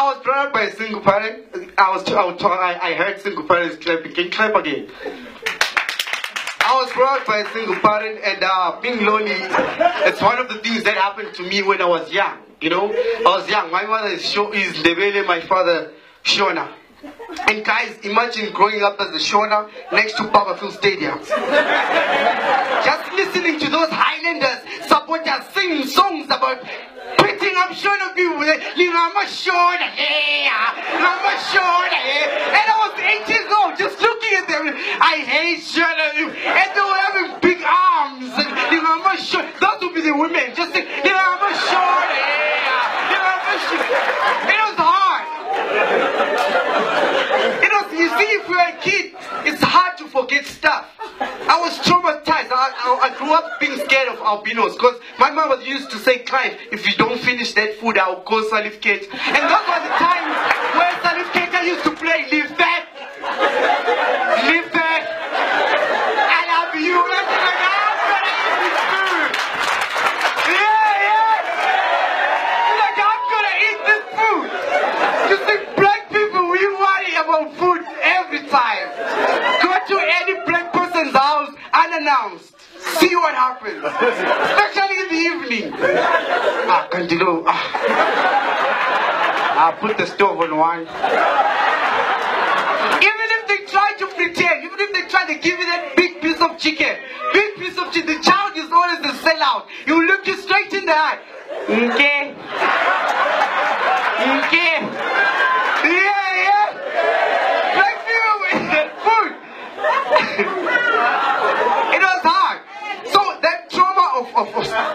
was brought up by a single parent. I heard single parents clapping. Can you clap again? I was brought up by a single parent, and being lonely, it's one of the things that happened to me when I was young. You know, I was young. My mother is Ndebele, my father Shona. And guys, imagine growing up as a Shona next to Barberfield Stadium. Just listening to those Highlanders supporters singing songs about picking up Shona people. I'm a Shona here, I'm a Shona here. And I was 8 years old just looking at them. I hate Shona. And they were having big arms. And I'm a Shona. Those would be the women. Just saying, I'm a Shona here. It was hard. You see, if you're a kid, it's hard to forget stuff. I was traumatized. I grew up being scared of albinos because my mother used to say, Clive, if you don't finish that food, I'll call Salif Keita. And those were the times where Salif Keita used to play, leave that, leave that, I love you. And I'm like, I'm gonna eat this food. Yeah. Like, I'm gonna eat this food. You see, black people, we worry about food every time. Go to any black person's house unannounced. See what happens. Especially in the evening. Continue. I'll put the stove on one. Even if they try to pretend, even if they try to give you that big piece of chicken, the child is always the sellout. He will look you straight in the eye. Okay. Yeah. Black people with food. It was hard. So that trauma of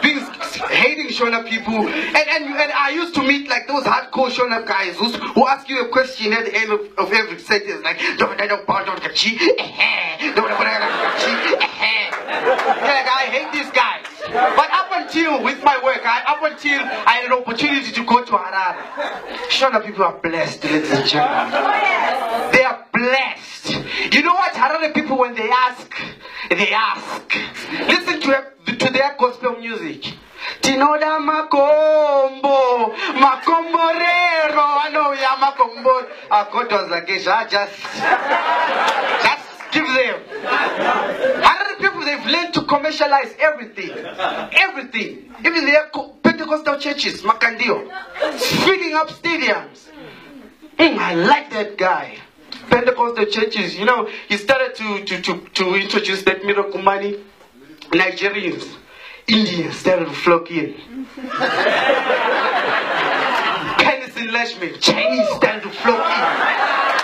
being hating Shona people, and I used to meet like those hardcore Shona guys who ask you a question at the end of every sentence, like I hate these guys. But up until with my work, up until I had an opportunity to go to Harare, Shona people are blessed, ladies and gentlemen. They are blessed. You know what Harare people, when they ask, listen to their gospel music. Tinoda makombo, makomborero. I know ya makombo. God was like, just give them. Harare people, they've learned to commercialize everything. Even their Pentecostal churches, Makandio, filling up stadiums. I like that guy. Pentecostal churches, you know, he started to introduce that miracle money. Nigerians, Indians started to flock in. Penicillin Lashman, Chinese started to flock in.